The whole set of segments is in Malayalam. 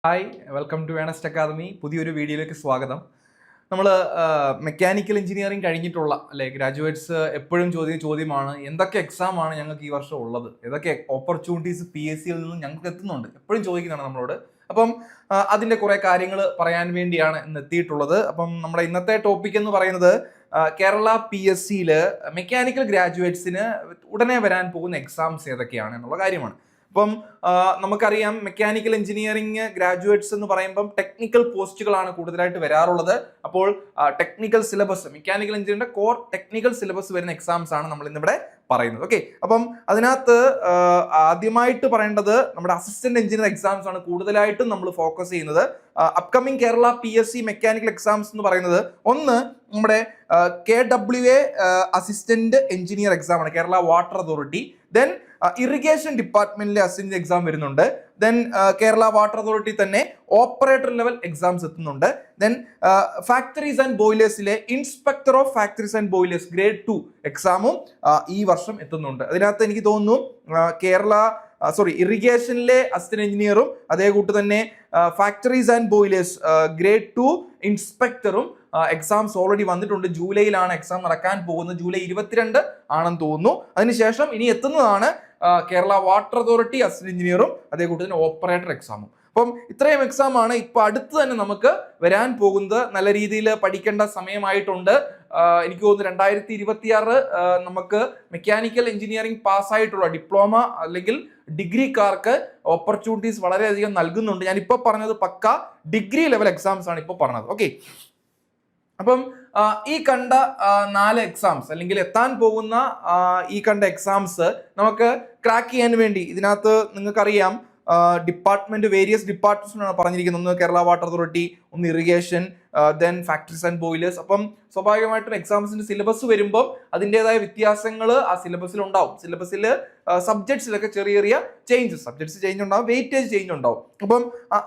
Hi, welcome to Ernest Academy. പുതിയൊരു വീഡിയോയിലേക്ക് സ്വാഗതം. നമ്മൾ മെക്കാനിക്കൽ എഞ്ചിനീയറിംഗ് കഴിഞ്ഞിട്ടുള്ള ഗ്രാജുവേറ്റ്സ് എപ്പോഴും ചോദ്യമാണ് എന്തൊക്കെ എക്സാം ആണ് ഞങ്ങൾക്ക് ഈ വർഷം ഉള്ളത്, ഏതൊക്കെ ഓപ്പർച്യൂണിറ്റീസ് PSCയിൽ നിന്നും ഞങ്ങൾക്ക് എത്തുന്നുണ്ട്, എപ്പോഴും ചോദിക്കുന്നതാണ് നമ്മളോട്. അപ്പം അതിൻ്റെ കുറേ കാര്യങ്ങൾ പറയാൻ വേണ്ടിയാണ് ഇന്ന് എത്തിയിട്ടുള്ളത്. അപ്പം നമ്മുടെ ഇന്നത്തെ ടോപ്പിക് എന്ന് പറയുന്നത് കേരള PSCയിൽ മെക്കാനിക്കൽ ഗ്രാജുവേറ്റ്സിന് ഉടനെ വരാൻ പോകുന്ന എക്സാംസ് ഏതൊക്കെയാണ് എന്നുള്ള കാര്യമാണ്. അപ്പം നമുക്കറിയാം മെക്കാനിക്കൽ എഞ്ചിനീയറിംഗ് ഗ്രാജുവേറ്റ്സ് എന്ന് പറയുമ്പം ടെക്നിക്കൽ പോസ്റ്റുകളാണ് കൂടുതലായിട്ട് വരാറുള്ളത്. അപ്പോൾ ടെക്നിക്കൽ സിലബസ്, മെക്കാനിക്കൽ എഞ്ചിനീയറിംഗിന്റെ കോർ ടെക്നിക്കൽ സിലബസ് വരുന്ന എക്സാംസ് ആണ് നമ്മൾ ഇന്നിവിടെ പറയുന്നത്. ഓക്കെ, അപ്പം അതിനകത്ത് ആദ്യമായിട്ട് പറയേണ്ടത് നമ്മുടെ അസിസ്റ്റന്റ് എഞ്ചിനീയർ എക്സാംസ് ആണ് കൂടുതലായിട്ടും നമ്മൾ ഫോക്കസ് ചെയ്യുന്നത്. Upcoming Kerala PSC mechanical exams എന്ന് പറയുന്നത് ഒന്ന് നമ്മുടെ KWA അസിസ്റ്റന്റ് എഞ്ചിനീയർ എക്സാം ആണ്, Kerala water authority. Then irrigation ഡിപ്പാർട്ട്മെന്റിലെ അസിസ്റ്റന്റ് എക്സാം വരുന്നുണ്ട്. ദെൻ കേരള വാട്ടർ അതോറിറ്റി തന്നെ ഓപ്പറേറ്റർ ലെവൽ എക്സാംസ് എത്തുന്നുണ്ട്. ദെൻ ഫാക്ടറീസ് ആൻഡ് ബോയിലേഴ്സിലെ inspector of factories and boilers grade 2 എക്സാമും ഈ വർഷം എത്തുന്നുണ്ട്. അതിനകത്ത് എനിക്ക് തോന്നുന്നു ഇറിഗേഷനിലെ അസിസ്റ്റന്റ് എഞ്ചിനീയറും അതേ കൂട്ട് തന്നെ ഫാക്ടറീസ് ആൻഡ് ബോയിലേഴ്സ് ഗ്രേഡ് 2 ഇൻസ്പെക്ടറും എക്സാംസ് ഓൾറെഡി വന്നിട്ടുണ്ട്. ജൂലൈയിലാണ് എക്സാം നടക്കാൻ പോകുന്നത്, ജൂലൈ 22 ആണെന്ന് തോന്നുന്നു. അതിനുശേഷം ഇനി എത്തുന്നതാണ് കേരള വാട്ടർ അതോറിറ്റി അസിസ്റ്റന്റ് എഞ്ചിനീയറും അതേ കൂട്ട് തന്നെ ഓപ്പറേറ്റർ എക്സാമും. അപ്പം ഇത്രയും എക്സാം ആണ് ഇപ്പൊ അടുത്ത് തന്നെ നമുക്ക് വരാൻ പോകുന്നത്. നല്ല രീതിയിൽ പഠിക്കേണ്ട സമയമായിട്ടുണ്ട്. എനിക്ക് തോന്നുന്നു 2026 നമുക്ക് മെക്കാനിക്കൽ എഞ്ചിനീയറിംഗ് പാസ്സായിട്ടുള്ള ഡിപ്ലോമ അല്ലെങ്കിൽ ഡിഗ്രിക്കാർക്ക് ഓപ്പർച്യൂണിറ്റീസ് വളരെയധികം നൽകുന്നുണ്ട്. ഞാൻ ഇപ്പോൾ പറഞ്ഞത് പക്ക ഡിഗ്രി ലെവൽ എക്സാംസ് ആണ് ഇപ്പോൾ പറഞ്ഞത്. ഓക്കെ, അപ്പം ഈ കണ്ട 4 എക്സാംസ് അല്ലെങ്കിൽ എത്താൻ പോകുന്ന ഈ കണ്ട എക്സാംസ് നമുക്ക് ക്രാക്ക് ചെയ്യാൻ വേണ്ടി ഇതിനകത്ത് നിങ്ങൾക്കറിയാം വേരിയസ് ഡിപ്പാർട്ട്മെന്റ്സിനാണ് പറഞ്ഞിരിക്കുന്നത്. ഒന്ന് കേരള വാട്ടർ അതോറിറ്റി, ഒന്ന് irrigation, then factories and boilers. അപ്പം സ്വാഭാവികമായിട്ടും എക്സാംസിന്റെ സിലബസ് വരുമ്പോൾ അതിൻ്റെതായ വ്യത്യാസങ്ങൾ ആ സിലബസിൽ ഉണ്ടാവും. സിലബസിൽ സബ്ജക്ട്സിലൊക്കെ ചെറിയ ചെറിയ സബ്ജക്ട്സ് ചേഞ്ച് ഉണ്ടാവും, വെയിറ്റേജ് ചേഞ്ച് ഉണ്ടാവും. അപ്പം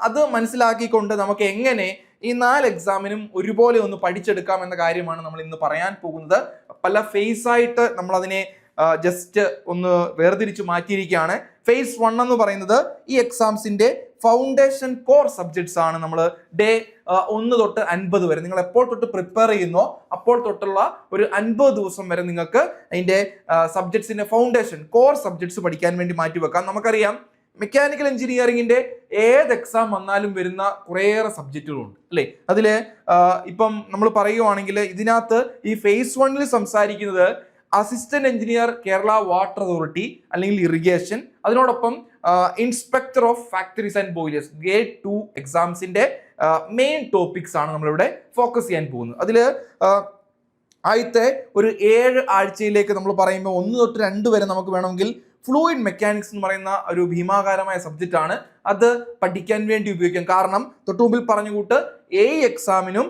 അത് മനസ്സിലാക്കിക്കൊണ്ട് നമുക്ക് എങ്ങനെ ഈ 4 എക്സാമിനും ഒരുപോലെ ഒന്ന് പഠിച്ചെടുക്കാം എന്ന കാര്യമാണ് നമ്മൾ ഇന്ന് പറയാൻ പോകുന്നത്. പല ഫേസ് ആയിട്ട് നമ്മൾ അതിനെ ജസ്റ്റ് ഒന്ന് വേർതിരിച്ച് മാറ്റിയിരിക്കുകയാണ്. ഫേസ് 1 എന്ന് പറയുന്നത് ഈ എക്സാംസിന്റെ ഫൗണ്ടേഷൻ കോർ സബ്ജക്ട്സ് ആണ്. നമ്മൾ ഡേ 1 തൊട്ട് 50 വരെ നിങ്ങൾ എപ്പോൾ തൊട്ട് പ്രിപ്പയർ ചെയ്യുന്നോ അപ്പോൾ തൊട്ടുള്ള ഒരു 50 ദിവസം വരെ നിങ്ങൾക്ക് അതിന്റെ സബ്ജക്ട്സിന്റെ ഫൗണ്ടേഷൻ കോർ സബ്ജക്ട്സ് പഠിക്കാൻ വേണ്ടി മാറ്റി വെക്കാം. നമുക്കറിയാം മെക്കാനിക്കൽ എഞ്ചിനീയറിംഗിന്റെ ഏത് എക്സാം വന്നാലും വരുന്ന കുറേയേറെ സബ്ജക്റ്റുകളുണ്ട് അല്ലേ. അതില് ഇപ്പം നമ്മൾ പറയുവാണെങ്കിൽ ഇതിനകത്ത് ഈ ഫേസ് 1 സംസാരിക്കുന്നത് assistant engineer Kerala water authority അല്ലെങ്കിൽ ഇറിഗേഷൻ, അതിനോടൊപ്പം inspector of factories and boilers grade 2 എക്സാംസിന്റെ മെയിൻ ടോപ്പിക്സ് ആണ് നമ്മളിവിടെ ഫോക്കസ് ചെയ്യാൻ പോകുന്നത്. അതിൽ ആദ്യത്തെ ഒരു 7 ആഴ്ചയിലേക്ക് നമ്മൾ പറയുമ്പോൾ 1 തൊട്ട് 2 വരെ നമുക്ക് വേണമെങ്കിൽ ഫ്ലൂയിഡ് മെക്കാനിക്സ് എന്ന് പറയുന്ന ഒരു ഭീമാകാരമായ സബ്ജക്റ്റ് ആണ്. അത് പഠിക്കാൻ വേണ്ടി ഉപയോഗിക്കാം. കാരണം തൊട്ടുമുമ്പിൽ പറഞ്ഞുകൂട്ട് എക്സാമിനും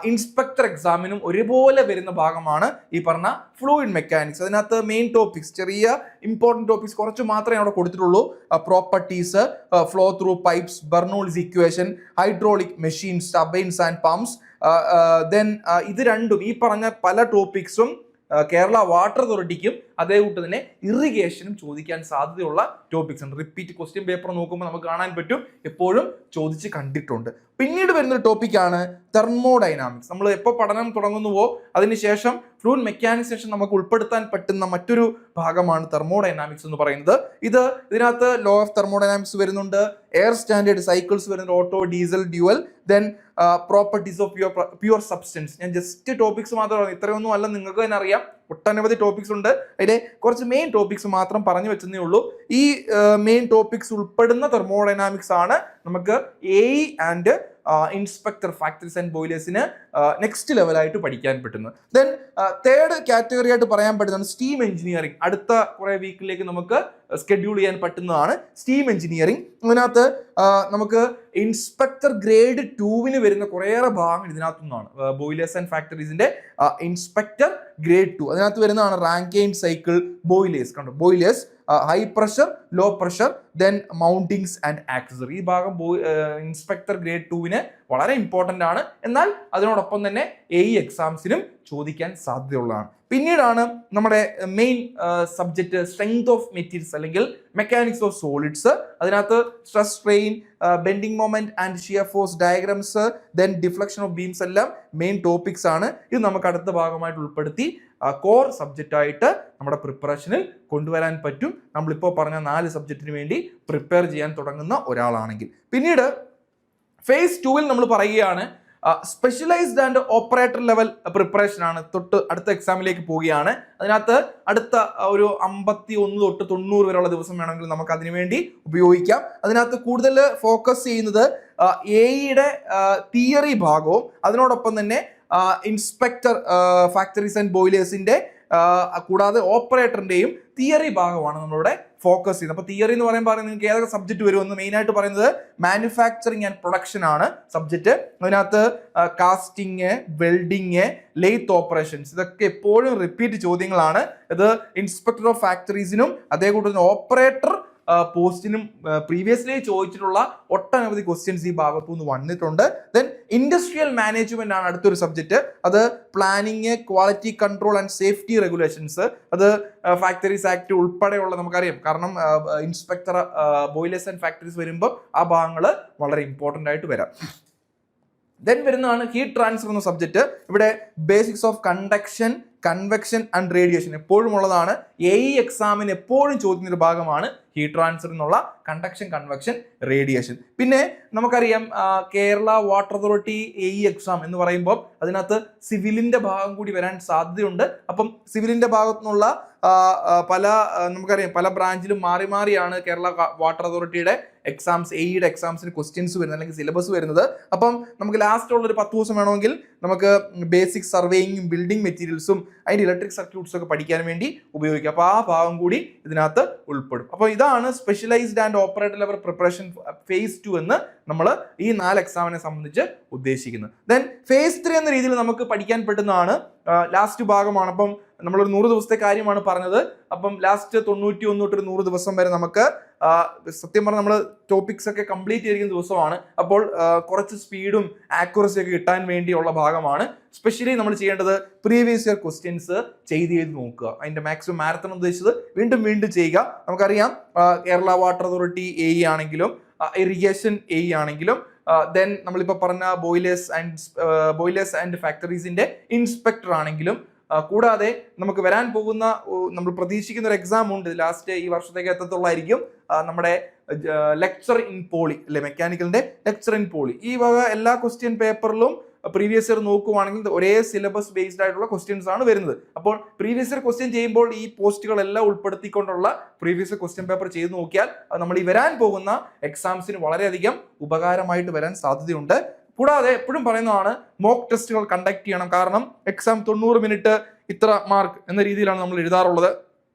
ഇൻസ്പെക്ടർ എക്സാമിനും ഒരുപോലെ വരുന്ന ഭാഗമാണ് ഈ പറഞ്ഞ ഫ്ലൂയിഡ് മെക്കാനിക്സ്. അതിനകത്ത് മെയിൻ ടോപ്പിക്സ്, ചെറിയ ഇമ്പോർട്ടൻറ്റ് ടോപ്പിക്സ് കുറച്ച് മാത്രമേ അവിടെ കൊടുത്തിട്ടുള്ളൂ. Properties, flow through pipes, Bernoulli's equation, hydraulic machines, turbines and pumps. Then ഇത് രണ്ടും ഈ പറഞ്ഞ പല ടോപ്പിക്സും കേരള വാട്ടർ അതോറിറ്റിക്കും അതേകൂട്ട് തന്നെ ഇറിഗേഷനും ചോദിക്കാൻ സാധ്യതയുള്ള ടോപ്പിക്സ് ഉണ്ട്. റിപ്പീറ്റ് ക്വസ്റ്റ്യൻ പേപ്പർ നോക്കുമ്പോൾ നമുക്ക് കാണാൻ പറ്റും, എപ്പോഴും ചോദിച്ച് കണ്ടിട്ടുണ്ട്. പിന്നീട് വരുന്നൊരു ടോപ്പിക്കാണ് തെർമോഡൈനാമിക്സ്. നമ്മൾ എപ്പോൾ പഠനം തുടങ്ങുന്നുവോ അതിനുശേഷം ഫ്ലൂയിഡ് മെക്കാനിക്സ് ശേഷം നമുക്ക് ഉൾപ്പെടുത്താൻ പറ്റുന്ന മറ്റൊരു ഭാഗമാണ് തെർമോഡൈനാമിക്സ് എന്ന് പറയുന്നത്. ഇതിനകത്ത് ലോ ഓഫ് തെർമോഡൈനാമിക്സ് വരുന്നുണ്ട്, എയർ സ്റ്റാൻഡേർഡ് സൈക്കിൾസ് വരുന്നുണ്ട്, auto, diesel, dual, then properties of pure substance. ഞാൻ ജസ്റ്റ് ടോപ്പിക്സ് മാത്രമാണ്, ഇത്രയൊന്നും അല്ല, നിങ്ങൾക്ക് തന്നെ അറിയാം ഒട്ടനവധി ടോപ്പിക്സ് ഉണ്ട്. അതിലെ കുറച്ച് മെയിൻ ടോപ്പിക്സ് മാത്രം പറഞ്ഞു വെച്ചതേ ഉള്ളൂ. ഈ മെയിൻ ടോപ്പിക്സ് ഉൾപ്പെടുന്ന തെർമോഡൈനാമിക്സ് ആണ് നമുക്ക് ആൻഡ് ഇൻസ്പെക്ടർ ഫാക്ടറീസ് ആൻഡ് ബോയിലേഴ്സിന് നെക്സ്റ്റ് ലെവലായിട്ട് പഠിക്കാൻ പറ്റുന്നത്. ദെൻ തേർഡ് കാറ്റഗറി ആയിട്ട് പറയാൻ പറ്റുന്നതാണ് സ്റ്റീം എഞ്ചിനീയറിംഗ്. അടുത്ത കുറെ വീക്കിലേക്ക് നമുക്ക് സ്കെഡ്യൂൾ ചെയ്യാൻ പറ്റുന്നതാണ് സ്റ്റീം എഞ്ചിനീയറിംഗ്. അതിനകത്ത് നമുക്ക് ഇൻസ്പെക്ടർ ഗ്രേഡ് 2 വരുന്ന കുറേയേറെ ഭാഗങ്ങൾ ഇതിനകത്തുനിന്നാണ്. ബോയിലേഴ്സ് ആൻഡ് ഫാക്ടറീസിന്റെ ഇൻസ്പെക്ടർ ഗ്രേഡ് 2 അതിനകത്ത് വരുന്നതാണ് റാങ്കൈൻ സൈക്കിൾ, ബോയിലേഴ്സ്. കണ്ടോ, boilers, high pressure, low pressure, then mountings and accessory. ഈ ഭാഗം ഇൻസ്പെക്ടർ ഗ്രേഡ് 2 വളരെ ഇമ്പോർട്ടൻ്റ് ആണ്. എന്നാൽ അതിനോടൊപ്പം തന്നെ AE എക്സാംസിനും ചോദിക്കാൻ സാധ്യതയുള്ളതാണ്. പിന്നീടാണ് നമ്മുടെ main subject strength of materials അല്ലെങ്കിൽ മെക്കാനിക്സ് ഓഫ് സോളിഡ്സ്. അതിനകത്ത് stress, strain, bending moment and shear force diagrams, then deflection of beams എല്ലാം മെയിൻ ടോപ്പിക്സ് ആണ്. ഇത് നമുക്ക് അടുത്ത ഭാഗമായിട്ട് ഉൾപ്പെടുത്തി കോർ സബ്ജക്റ്റ് ആയിട്ട് നമ്മുടെ പ്രിപ്പറേഷനിൽ കൊണ്ടുവരാൻ പറ്റും, നമ്മളിപ്പോൾ പറഞ്ഞ 4 സബ്ജക്റ്റിന് വേണ്ടി പ്രിപ്പയർ ചെയ്യാൻ തുടങ്ങുന്ന ഒരാളാണെങ്കിൽ. പിന്നീട് ഫേസ് 2-ൽ നമ്മൾ പറയുകയാണ് specialised and operator level preparation ആണ്. തൊട്ട് അടുത്ത എക്സാമിലേക്ക് പോവുകയാണ്. അതിനകത്ത് അടുത്ത ഒരു 51 തൊട്ട് 90 വരെയുള്ള ദിവസം വേണമെങ്കിൽ നമുക്ക് അതിനു വേണ്ടി ഉപയോഗിക്കാം. അതിനകത്ത് കൂടുതൽ ഫോക്കസ് ചെയ്യുന്നത് AEയുടെ തിയറി ഭാഗവും അതിനോടൊപ്പം തന്നെ ഇൻസ്പെക്ടർ ഫാക്ടറീസ് ആൻഡ് ബോയിലേഴ്സിന്റെ കൂടാതെ ഓപ്പറേറ്ററിന്റെയും തിയറി ഭാഗമാണ് നമ്മളിവിടെ ഫോക്കസ് ചെയ്യുന്നത്. അപ്പോൾ തിയറി എന്ന് പറയുമ്പോൾ നിങ്ങൾക്ക് ഏതൊക്കെ സബ്ജക്റ്റ് വരുമെന്ന് മെയിൻ ആയിട്ട് പറയുന്നത് മാനുഫാക്ചറിങ് ആൻഡ് പ്രൊഡക്ഷൻ ആണ് സബ്ജക്റ്റ്. അതിനകത്ത് കാസ്റ്റിംഗ്, വെൽഡിങ്, ലെയ്ത്ത് ഓപ്പറേഷൻസ് ഇതൊക്കെ എപ്പോഴും റിപ്പീറ്റ് ചോദ്യങ്ങളാണ്. ഇത് ഇൻസ്പെക്ടർ ഓഫ് ഫാക്ടറീസിനും അതേകൂടെ ഓപ്പറേറ്റർ പോസ്റ്റിനും പ്രീവിയസ്ലി ചോദിച്ചിട്ടുള്ള ഒട്ടനവധി ക്വസ്റ്റ്യൻസ് ഈ ഭാഗത്തു നിന്ന് വന്നിട്ടുണ്ട്. ദെൻ ഇൻഡസ്ട്രിയൽ മാനേജ്മെന്റ് ആണ് അടുത്തൊരു സബ്ജക്റ്റ്. അത് planning, quality control and safety regulations, അത് ഫാക്ടറീസ് ആക്ട് ഉൾപ്പെടെയുള്ള നമുക്കറിയാം. കാരണം ഇൻസ്പെക്ടർ ബോയിലേഴ്സ് ആൻഡ് ഫാക്ടറീസ് വരുമ്പോൾ ആ ഭാഗങ്ങൾ വളരെ ഇമ്പോർട്ടൻ്റ് ആയിട്ട് വരാം. ദെൻ വരുന്നതാണ് ഹീറ്റ് ട്രാൻസ്ഫർ എന്ന സബ്ജക്റ്റ്. ഇവിടെ basics of conduction, convection and radiation എപ്പോഴും ഉള്ളതാണ്. AE എക്സാമിന് എപ്പോഴും ചോദിക്കുന്ന ഒരു ഭാഗമാണ് ഹീറ്റ് ട്രാൻസ്ഫർ എന്നുള്ള കണ്ടക്ഷൻ, കൺവെക്ഷൻ, റേഡിയേഷൻ. പിന്നെ നമുക്കറിയാം Kerala water authority AE exam എന്ന് പറയുമ്പോൾ അതിനകത്ത് സിവിലിന്റെ ഭാഗം കൂടി വരാൻ സാധ്യതയുണ്ട്. അപ്പം സിവിലിന്റെ ഭാഗത്തു നിന്നുള്ള നമുക്കറിയാം പല ബ്രാഞ്ചിലും മാറി മാറിയാണ് കേരള വാട്ടർ അതോറിറ്റിയുടെ എക്സാംസ്, AEയുടെ എക്സാംസിന് ക്വസ്റ്റ്യൻസ് വരുന്നത് അല്ലെങ്കിൽ സിലബസ് വരുന്നത്. അപ്പം നമുക്ക് ലാസ്റ്റ് ഉള്ളൊരു 10 ദിവസം വേണമെങ്കിൽ നമുക്ക് ബേസിക് സർവേയിങ്ങും ബിൽഡിംഗ് മെറ്റീരിയൽസും അതിൻ്റെ ഇലക്ട്രിക് സർക്യൂട്ട്സും ഒക്കെ പഠിക്കാൻ വേണ്ടി ഉപയോഗിക്കാം. അപ്പോൾ ആ ഭാഗം കൂടി ഇതിനകത്ത് ഉൾപ്പെടും. അപ്പോൾ ഇതാണ് specialised and operator level preparation phase 2 എന്ന് നമ്മൾ ഈ 4 എക്സാമിനെ സംബന്ധിച്ച് ഉദ്ദേശിക്കുന്നത്. ദെൻ ഫേസ് 3 എന്ന രീതിയിൽ നമുക്ക് പഠിക്കാൻ പറ്റുന്നതാണ് ലാസ്റ്റ് ഭാഗമാണ്. അപ്പം നമ്മളൊരു 100 ദിവസത്തെ കാര്യമാണ് പറഞ്ഞത്. അപ്പം ലാസ്റ്റ് 91 തൊട്ട് 100 ദിവസം വരെ നമുക്ക് സത്യം പറഞ്ഞാൽ നമ്മൾ ടോപ്പിക്സ് ഒക്കെ കംപ്ലീറ്റ് ചെയ്തിരിക്കുന്ന ദിവസമാണ്. അപ്പോൾ കുറച്ച് സ്പീഡും ആക്യുറസി ഒക്കെ കിട്ടാൻ വേണ്ടിയുള്ള ഭാഗമാണ്. സ്പെഷ്യലി നമ്മൾ ചെയ്യേണ്ടത് പ്രീവിയസ് ഇയർ ക്വസ്റ്റ്യൻസ് ചെയ്ത് നോക്കുക. അതിന്റെ മാക്സിമം മാരത്തൺ ഉദ്ദേശിച്ചത് വീണ്ടും വീണ്ടും ചെയ്യുക. നമുക്കറിയാം കേരള വാട്ടർ അതോറിറ്റി AE ആണെങ്കിലും ഇറിഗേഷൻ AE ആണെങ്കിലും ദെൻ നമ്മളിപ്പോൾ പറഞ്ഞ ബോയിലേഴ്സ് ആൻഡ് ഫാക്ടറീസിന്റെ ഇൻസ്പെക്ടർ ആണെങ്കിലും കൂടാതെ നമുക്ക് വരാൻ പോകുന്ന നമ്മൾ പ്രതീക്ഷിക്കുന്ന ഒരു എക്സാം ഉണ്ട് ലാസ്റ്റ് ഈ വർഷത്തേക്ക് എത്തത്തുള്ളായിരിക്കും, നമ്മുടെ ലെക്ചർ ഇൻ പോളി അല്ലെ, മെക്കാനിക്കലിന്റെ ലെക്ചർ ഇൻ പോളി. ഈ വക എല്ലാ ക്വസ്റ്റ്യൻ പേപ്പറിലും പ്രീവിയസ് ഇയർ നോക്കുവാണെങ്കിൽ ഒരേ സിലബസ് ബേസ്ഡ് ആയിട്ടുള്ള ക്വസ്റ്റ്യൻസ് ആണ് വരുന്നത്. അപ്പോൾ പ്രീവിയസ് ഇയർ ക്വസ്റ്റ്യൻ ചെയ്യുമ്പോൾ ഈ പോസ്റ്റുകളെല്ലാം ഉൾപ്പെടുത്തിക്കൊണ്ടുള്ള പ്രീവിയസ് ഇയർ ക്വസ്റ്റ്യൻ പേപ്പർ ചെയ്ത് നോക്കിയാൽ നമ്മൾ ഈ വരാൻ പോകുന്ന എക്സാംസിന് വളരെയധികം ഉപകാരമായിട്ട് വരാൻ സാധ്യതയുണ്ട്. കൂടാതെ എപ്പോഴും പറയുന്നതാണ് മോക്ക് ടെസ്റ്റുകൾ കണ്ടക്ട് ചെയ്യണം. കാരണം എക്സാം 90 മിനിറ്റ് ഇത്ര മാർക്ക് എന്ന രീതിയിലാണ് നമ്മൾ എഴുതാറുള്ളത്.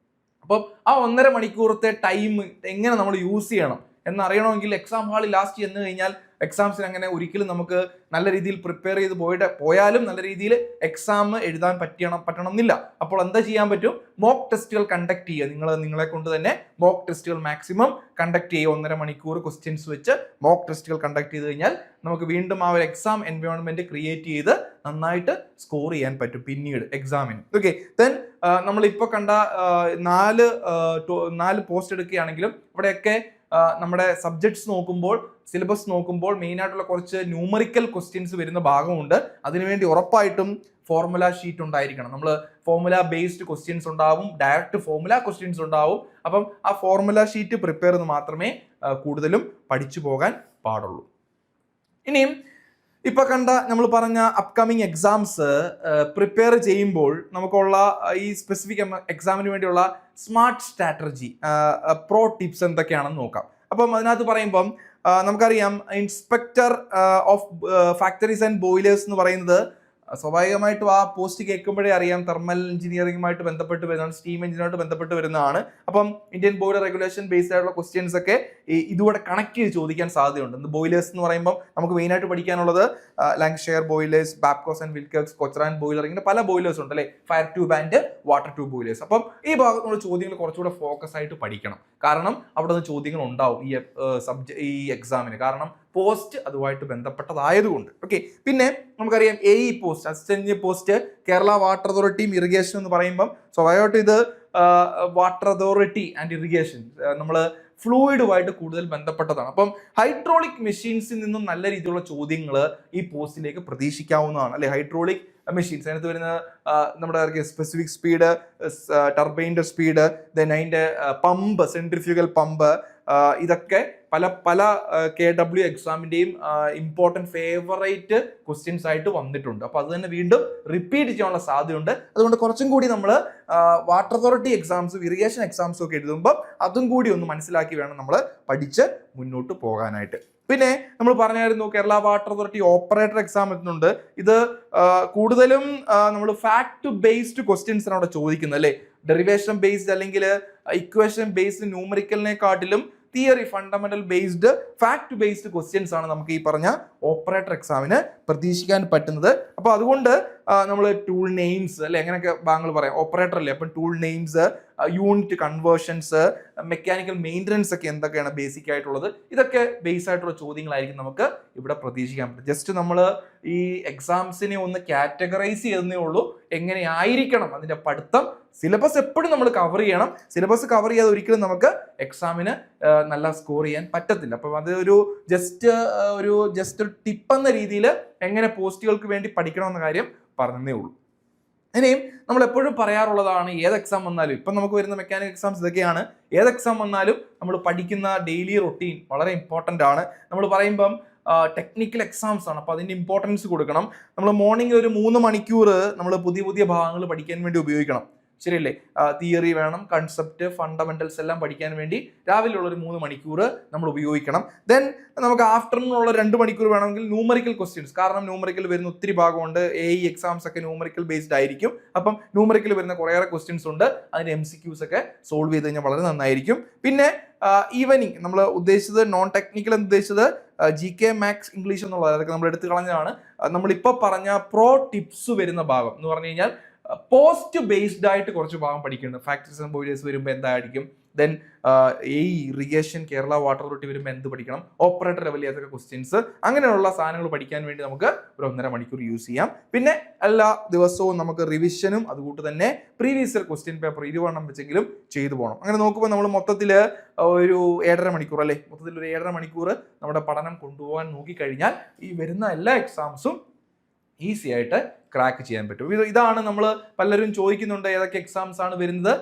അപ്പം ആ 1.5 മണിക്കൂറത്തെ ടൈം എങ്ങനെ നമ്മൾ യൂസ് ചെയ്യണം എന്നറിയണമെങ്കിൽ എക്സാം ഹാളിൽ ലാസ്റ്റ് ചെന്ന് കഴിഞ്ഞാൽ എക്സാംസിന് അങ്ങനെ ഒരിക്കലും നമുക്ക് നല്ല രീതിയിൽ പ്രിപ്പയർ ചെയ്ത് പോയാലും നല്ല രീതിയിൽ എക്സാം എഴുതാൻ പറ്റണം എന്നില്ല. അപ്പോൾ എന്താ ചെയ്യാൻ പറ്റും? മോക്ക് ടെസ്റ്റുകൾ കണ്ടക്ട് ചെയ്യുക. നിങ്ങളെ കൊണ്ട് തന്നെ മോക്ക് ടെസ്റ്റുകൾ മാക്സിമം കണ്ടക്ട് ചെയ്യുക. 1.5 മണിക്കൂർ ക്വസ്റ്റ്യൻസ് വെച്ച് മോക്ക് ടെസ്റ്റുകൾ കണ്ടക്ട് ചെയ്ത് കഴിഞ്ഞാൽ നമുക്ക് വീണ്ടും ആ ഒരു എക്സാം എൻവയോൺമെന്റ് ക്രിയേറ്റ് ചെയ്ത് നന്നായിട്ട് സ്കോർ ചെയ്യാൻ പറ്റും പിന്നീട് എക്സാമിന്. ഓക്കെ, ദെൻ നമ്മളിപ്പോൾ കണ്ട 4 പോസ്റ്റ് എടുക്കുകയാണെങ്കിലും ഇവിടെയൊക്കെ നമ്മുടെ സബ്ജക്ട്സ് നോക്കുമ്പോൾ, സിലബസ് നോക്കുമ്പോൾ മെയിൻ ആയിട്ടുള്ള കുറച്ച് ന്യൂമറിക്കൽ ക്വസ്റ്റ്യൻസ് വരുന്ന ഭാഗമുണ്ട്. അതിനുവേണ്ടി ഉറപ്പായിട്ടും ഫോർമുല ഷീറ്റ് ഉണ്ടായിരിക്കണം. നമ്മൾ ഫോർമുല ബേസ്ഡ് ക്വസ്റ്റ്യൻസ് ഉണ്ടാവും, ഡയറക്റ്റ് ഫോർമുല ക്വസ്റ്റ്യൻസ് ഉണ്ടാവും. അപ്പം ആ ഫോർമുല ഷീറ്റ് പ്രിപ്പയർ ചെയ്ത് മാത്രമേ കൂടുതലും പഠിച്ചു പോകാൻ പാടുള്ളൂ. ഇനിയും ഇപ്പൊ കണ്ട നമ്മൾ പറഞ്ഞ അപ്കമിങ് എക്സാംസ് പ്രിപ്പയർ ചെയ്യുമ്പോൾ നമുക്കുള്ള ഈ സ്പെസിഫിക് എക്സാമിന് വേണ്ടിയുള്ള സ്മാർട്ട് സ്ട്രാറ്റജി, പ്രോ ടിപ്സ് എന്തൊക്കെയാണെന്ന് നോക്കാം. അപ്പം അതിനകത്ത് പറയുമ്പം നമുക്കറിയാം inspector of factories and boilers എന്ന് പറയുന്നത് സ്വാഭാവികമായിട്ടും ആ പോസ്റ്റ് കേൾക്കുമ്പോഴേ അറിയാം തെർമൽ എഞ്ചിനീയറിംഗുമായിട്ട് ബന്ധപ്പെട്ട് വരുന്നതാണ്, സ്റ്റീം എഞ്ചിനുമായിട്ട് ബന്ധപ്പെട്ട് വരുന്നതാണ്. അപ്പം ഇന്ത്യൻ ബോയിലർ റെഗുലേഷൻ ബേസ്ഡ് ആയിട്ടുള്ള ക്വസ്റ്റ്യൻസ് ഒക്കെ ഇതുകൂടെ കണക്ട് ചെയ്ത് ചോദിക്കാൻ സാധ്യതയുണ്ട്. ബോയിലേഴ്സ് എന്ന് പറയുമ്പോൾ നമുക്ക് മെയിനായിട്ട് പഠിക്കാനുള്ളത് ലാങ്ക്ഷയർ ബോയിലേഴ്സ്, ബാബ്കോസ് ആൻഡ് വിൽക്കോക്സ്, കൊച്ച്റാൻ ബോയിലർ, ഇങ്ങനെ പല ബോയിലേഴ്സ് ഉണ്ട് അല്ലേ, fire tube and water tube boilers. അപ്പം ഈ ഭാഗത്തുള്ള ചോദ്യങ്ങൾ കുറച്ചുകൂടെ ഫോക്കസ് ആയിട്ട് പഠിക്കണം. കാരണം അവിടെ നിന്ന് ചോദ്യങ്ങൾ ഉണ്ടാവും ഈ എക്സാമിന്. കാരണം പോസ്റ്റ് അതുമായിട്ട് ബന്ധപ്പെട്ടതായതുകൊണ്ട്. ഓക്കെ, പിന്നെ നമുക്കറിയാം AE post, assistant engineer post, Kerala water അതോറിറ്റിയും ഇറിഗേഷൻ എന്ന് പറയുമ്പം സ്വാഭാവികമായിട്ടും ഇത് വാട്ടർ അതോറിറ്റി ആൻഡ് ഇറിഗേഷൻ നമ്മൾ ഫ്ലൂയിഡുമായിട്ട് കൂടുതൽ ബന്ധപ്പെട്ടതാണ്. അപ്പം ഹൈഡ്രോളിക് മെഷീൻസിൽ നിന്നും നല്ല രീതിയിലുള്ള ചോദ്യങ്ങൾ ഈ പോസ്റ്റിലേക്ക് പ്രതീക്ഷിക്കാവുന്നതാണ് അല്ലെ. ഹൈഡ്രോളിക് മെഷീൻസ് അതിനകത്ത് വരുന്ന നമ്മുടെ സ്പെസിഫിക് സ്പീഡ്, ടർബൈൻ്റെ സ്പീഡ്, ദെൻ അതിൻ്റെ പമ്പ്, സെൻട്രിഫ്യൂഗൽ പമ്പ്, ഇതൊക്കെ പല KW എക്സാമിൻ്റെയും ഇമ്പോർട്ടൻറ്റ് ഫേവറേറ്റ് ക്വസ്റ്റ്യൻസ് ആയിട്ട് വന്നിട്ടുണ്ട്. അപ്പോൾ അത് തന്നെ വീണ്ടും റിപ്പീറ്റ് ചെയ്യാനുള്ള സാധ്യതയുണ്ട്. അതുകൊണ്ട് കുറച്ചും കൂടി നമ്മൾ വാട്ടർ അതോറിറ്റി എക്സാംസും ഇറിഗേഷൻ എക്സാംസും ഒക്കെ എഴുതുമ്പോൾ അതും കൂടി ഒന്ന് മനസ്സിലാക്കി വേണം നമ്മൾ പഠിച്ച് മുന്നോട്ട് പോകാനായിട്ട്. പിന്നെ നമ്മൾ പറഞ്ഞായിരുന്നു Kerala water authority operator exam എത്തുന്നുണ്ട്. ഇത് കൂടുതലും നമ്മൾ ഫാക്ട് ബേസ്ഡ് ക്വസ്റ്റ്യൻസ് ആണ് അവിടെ ചോദിക്കുന്നത് അല്ലേ. ഡെറിവേഷൻ ബേസ്ഡ് അല്ലെങ്കിൽ ഇക്വേഷൻ ബേസ്ഡ് ന്യൂമറിക്കലിനെക്കാട്ടിലും theory fundamental based fact based questions ആണ് നമുക്ക് ഈ പറഞ്ഞ ഓപ്പറേറ്റർ എക്സാമിന് പ്രതീക്ഷിക്കാൻ പറ്റുന്നത്. അപ്പോൾ അതുകൊണ്ട് നമ്മൾ ടൂൾ നെയിംസ് അല്ലെ, എങ്ങനെയൊക്കെ ഭാഗങ്ങൾ പറയാം, ഓപ്പറേറ്റർ അല്ലേ, അപ്പം tool names, unit conversions, mechanical maintenance ഒക്കെ എന്തൊക്കെയാണ് ബേസിക് ആയിട്ടുള്ളത്, ഇതൊക്കെ ബേസ് ആയിട്ടുള്ള ചോദ്യങ്ങളായിരിക്കും നമുക്ക് ഇവിടെ പ്രതീക്ഷിക്കാൻ പറ്റും. ജസ്റ്റ് നമ്മൾ ഈ എക്സാംസിനെ ഒന്ന് കാറ്റഗറൈസ് ചെയ്യുന്നേ ഉള്ളൂ. എങ്ങനെയായിരിക്കണം അതിൻ്റെ പഠിത്തം, സിലബസ് എപ്പോഴും നമ്മൾ കവർ ചെയ്യണം. സിലബസ് കവർ ചെയ്യാതെ ഒരിക്കലും നമുക്ക് എക്സാമിന് നല്ല സ്കോർ ചെയ്യാൻ പറ്റത്തില്ല. അപ്പം അത് ജസ്റ്റ് ഒരു ടിപ്പ് എന്ന രീതിയിൽ എങ്ങനെ പോസ്റ്റുകൾക്ക് വേണ്ടി പഠിക്കണമെന്ന കാര്യം പറഞ്ഞതേ ഉള്ളൂ. ഇനിയും നമ്മൾ എപ്പോഴും പറയാറുള്ളതാണ്, ഏത് എക്സാം വന്നാലും, ഇപ്പം നമുക്ക് വരുന്ന മെക്കാനിക്കൽ എക്സാംസ് ഇതൊക്കെയാണ്, ഏത് എക്സാം വന്നാലും നമ്മൾ പഠിക്കുന്ന ഡെയിലി റൊട്ടീൻ വളരെ ഇമ്പോർട്ടൻ്റ് ആണ്. നമ്മൾ പറയുമ്പം ടെക്നിക്കൽ എക്സാംസ് ആണ്, അപ്പോൾ അതിൻ്റെ ഇമ്പോർട്ടൻസ് കൊടുക്കണം. നമ്മൾ മോർണിംഗ് ഒരു 3 മണിക്കൂർ നമ്മൾ പുതിയ ഭാഗങ്ങൾ പഠിക്കാൻ വേണ്ടി ഉപയോഗിക്കണം. ശരിയല്ലേ? തിയറി വേണം, കൺസെപ്റ്റ്, ഫണ്ടമെന്റൽസ് എല്ലാം പഠിക്കാൻ വേണ്ടി രാവിലെ ഉള്ള ഒരു 3 മണിക്കൂർ നമ്മൾ ഉപയോഗിക്കണം. ദെൻ നമുക്ക് ആഫ്റ്റർനൂൺ ഉള്ള 2 മണിക്കൂർ വേണമെങ്കിൽ ന്യൂമറിക്കൽ ക്വസ്റ്റ്യൻസ്, കാരണം ന്യൂമറിക്കൽ വരുന്ന ഒത്തിരി ഭാഗമുണ്ട്. AE എക്സാംസ് ഒക്കെ ന്യൂമറിക്കൽ ബേസ്ഡ് ആയിരിക്കും. അപ്പം ന്യൂമറിക്കൽ വരുന്ന കുറേയേറെ ക്വസ്റ്റ്യൻസ് ഉണ്ട്, അതിന് MCQs ഒക്കെ സോൾവ് ചെയ്ത് കഴിഞ്ഞാൽ വളരെ നന്നായിരിക്കും. പിന്നെ ഈവനിങ് നമ്മൾ ഉദ്ദേശിച്ചത് നോൺ ടെക്നിക്കൽ എന്ന് ഉദ്ദേശിച്ചത് GK മാത്സ് ഇംഗ്ലീഷ് എന്നുള്ളത്, അതൊക്കെ നമ്മൾ എടുത്തു കളഞ്ഞതാണ്. നമ്മളിപ്പോൾ പറഞ്ഞ പ്രോ ടിപ്സ് വരുന്ന ഭാഗം എന്ന് പറഞ്ഞു കഴിഞ്ഞാൽ പോസ്റ്റ് ബേസ്ഡ് ആയിട്ട് കുറച്ച് ഭാഗം പഠിക്കുന്നുണ്ട്. ഫാക്ടറീസ് ആൻഡ് ബോയിലേഴ്സ് വരുമ്പോൾ എന്തായിരിക്കും, then irrigation Kerala water authority വരുമ്പോൾ എന്ത് പഠിക്കണം, ഓപ്പറേറ്റർ ലെവലിൽ ഏതൊക്കെ ക്വസ്റ്റ്യൻസ്, അങ്ങനെയുള്ള സാധനങ്ങൾ പഠിക്കാൻ വേണ്ടി നമുക്ക് ഒരു 1.5 മണിക്കൂർ യൂസ് ചെയ്യാം. പിന്നെ എല്ലാ ദിവസവും നമുക്ക് റിവിഷനും അതുകൂട്ട് തന്നെ പ്രീവിയസ് ഇയർ ക്വസ്റ്റ്യൻ പേപ്പർ 20 വെച്ചെങ്കിലും ചെയ്തു പോകണം. അങ്ങനെ നോക്കുമ്പോൾ നമ്മൾ മൊത്തത്തിൽ ഒരു 7.5 മണിക്കൂർ അല്ലേ, മൊത്തത്തിൽ ഒരു 7.5 മണിക്കൂർ നമ്മുടെ പഠനം കൊണ്ടുപോകാൻ നോക്കിക്കഴിഞ്ഞാൽ ഈ വരുന്ന എല്ലാ എക്സാംസും ഈസി ആയിട്ട് ക്രാക്ക് ചെയ്യാൻ പറ്റും. ഇതാണ് നമ്മൾ പലരും ചോദിക്കുന്നുണ്ട്, ഏതൊക്കെ എക്സാംസ് ആണ് വരുന്നത്,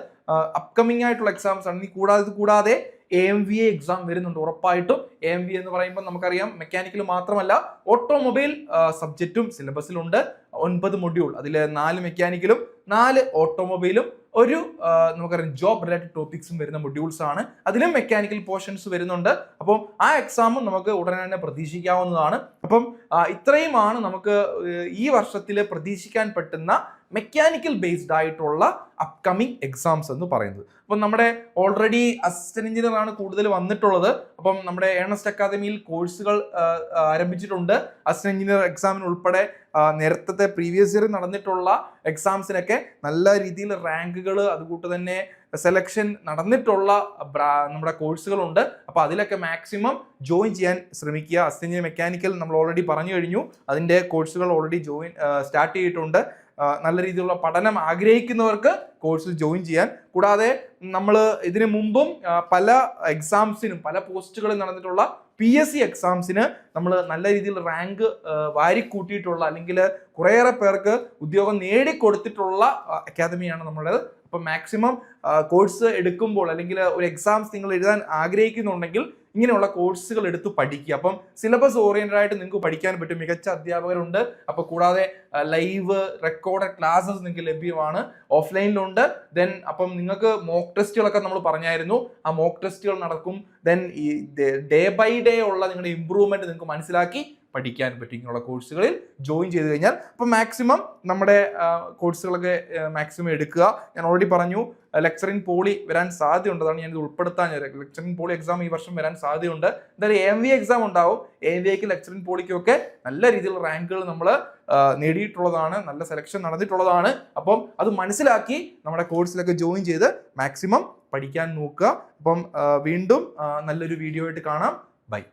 അപ്കമിങ് ആയിട്ടുള്ള എക്സാംസ് ആണ്. ഇത് കൂടാതെ AMVA എക്സാം വരുന്നുണ്ട് ഉറപ്പായിട്ടും. AMVA എന്ന് പറയുമ്പോൾ നമുക്കറിയാം മെക്കാനിക്കൽ മാത്രമല്ല ഓട്ടോമൊബൈൽ സബ്ജക്റ്റും സിലബസിലുണ്ട്. 9 മൊഡ്യൂൾ, അതിൽ 4 മെക്കാനിക്കലും 4 ഓട്ടോമൊബൈലും ഒരു നമുക്കറിയാം ജോബ് റിലേറ്റഡ് ടോപ്പിക്സും വരുന്ന മൊഡ്യൂൾസ് ആണ്. അതിലും മെക്കാനിക്കൽ പോർഷൻസ് വരുന്നുണ്ട്. അപ്പം ആ എക്സാമും നമുക്ക് ഉടനെ തന്നെ പ്രതീക്ഷിക്കാവുന്നതാണ്. അപ്പം ഇത്രയുമാണ് നമുക്ക് ഈ വർഷത്തിൽ പ്രതീക്ഷിക്കാൻ പറ്റുന്ന മെക്കാനിക്കൽ ബേസ്ഡ് ആയിട്ടുള്ള അപ്കമിങ് എക്സാംസ് എന്ന് പറയുന്നത്. അപ്പം നമ്മുടെ ഓൾറെഡി അസിസ്റ്റന്റ് എഞ്ചിനീയർ ആണ് കൂടുതൽ വന്നിട്ടുള്ളത്. അപ്പം നമ്മുടെ ഏണസ്റ്റ് അക്കാദമിയിൽ കോഴ്സുകൾ ആരംഭിച്ചിട്ടുണ്ട്. അസിസ്റ്റന്റ് എഞ്ചിനീയർ എക്സാമിന് ഉൾപ്പെടെ നേരത്തെ പ്രീവിയസ് ഇയർ നടന്നിട്ടുള്ള എക്സാംസിനൊക്കെ നല്ല രീതിയിൽ റാങ്കുകൾ അതുകൂട്ട് തന്നെ സെലക്ഷൻ നടന്നിട്ടുള്ള നമ്മുടെ കോഴ്സുകളുണ്ട്. അപ്പോൾ അതിലൊക്കെ മാക്സിമം ജോയിൻ ചെയ്യാൻ ശ്രമിക്കുക. അസിസ്റ്റന്റ് എഞ്ചിനീയർ മെക്കാനിക്കൽ നമ്മൾ ഓൾറെഡി പറഞ്ഞു കഴിഞ്ഞു, അതിൻ്റെ കോഴ്സുകൾ ഓൾറെഡി സ്റ്റാർട്ട് ചെയ്തിട്ടുണ്ട്. നല്ല രീതിയിലുള്ള പഠനം ആഗ്രഹിക്കുന്നവർക്ക് കോഴ്സിൽ ജോയിൻ ചെയ്യാൻ. കൂടാതെ നമ്മൾ ഇതിനു മുമ്പും പല എക്സാംസിനും പല പോസ്റ്റുകളിൽ നടന്നിട്ടുള്ള PSC എക്സാംസിന് നമ്മൾ നല്ല രീതിയിൽ റാങ്ക് വാരിക്കൂട്ടിയിട്ടുള്ള അല്ലെങ്കിൽ കുറേയേറെ പേർക്ക് ഉദ്യോഗം നേടിക്കൊടുത്തിട്ടുള്ള അക്കാദമിയാണ് നമ്മുടേത്. അപ്പം മാക്സിമം കോഴ്സ് എടുക്കുമ്പോൾ അല്ലെങ്കിൽ ഒരു എക്സാംസ് നിങ്ങൾ എഴുതാൻ ആഗ്രഹിക്കുന്നുണ്ടെങ്കിൽ ഇങ്ങനെയുള്ള കോഴ്സുകൾ എടുത്ത് പഠിക്കുക. അപ്പം സിലബസ് ഓറിയന്റഡ് ആയിട്ട് നിങ്ങൾക്ക് പഠിക്കാൻ പറ്റും. മികച്ച അധ്യാപകരുണ്ട്. അപ്പോൾ കൂടാതെ ലൈവ് റെക്കോർഡഡ് ക്ലാസ്സസ് നിങ്ങൾക്ക് ലഭ്യമാണ്, ഓഫ്ലൈനിലുണ്ട്. ദെൻ അപ്പം നിങ്ങൾക്ക് മോക്ക് ടെസ്റ്റുകളൊക്കെ നമ്മൾ പറഞ്ഞായിരുന്നു, ആ മോക്ക് ടെസ്റ്റുകൾ നടക്കും. ദെൻ ഈ ഡേ ബൈ ഡേ ഉള്ള നിങ്ങളുടെ ഇമ്പ്രൂവ്മെന്റ് നിങ്ങൾക്ക് മനസ്സിലാക്കി പഠിക്കാൻ പറ്റും ഇങ്ങനെയുള്ള കോഴ്സുകളിൽ ജോയിൻ ചെയ്ത് കഴിഞ്ഞാൽ. അപ്പം മാക്സിമം നമ്മുടെ കോഴ്സുകളൊക്കെ മാക്സിമം എടുക്കുക. ഞാൻ ഓൾറെഡി പറഞ്ഞു ലെക്ചർ ഇൻ പോളി വരാൻ സാധ്യതയുണ്ട്, അതാണ് ഞാനിത് ഉൾപ്പെടുത്താൻ. ലെക്ചർ ഇൻ പോളി എക്സാം ഈ വർഷം വരാൻ സാധ്യതയുണ്ട്. എന്തായാലും AMVA എക്സാം ഉണ്ടാവും. AMVAക്ക് ലെക്ചർ ഇൻ പോളിക്കും ഒക്കെ നല്ല രീതിയിലുള്ള റാങ്കുകൾ നമ്മൾ നേടിയിട്ടുള്ളതാണ്, നല്ല സെലക്ഷൻ നടന്നിട്ടുള്ളതാണ്. അപ്പം അത് മനസ്സിലാക്കി നമ്മുടെ കോഴ്സിലൊക്കെ ജോയിൻ ചെയ്ത് മാക്സിമം പഠിക്കാൻ നോക്കുക. അപ്പം വീണ്ടും നല്ലൊരു വീഡിയോ ആയിട്ട് കാണാം. ബൈ.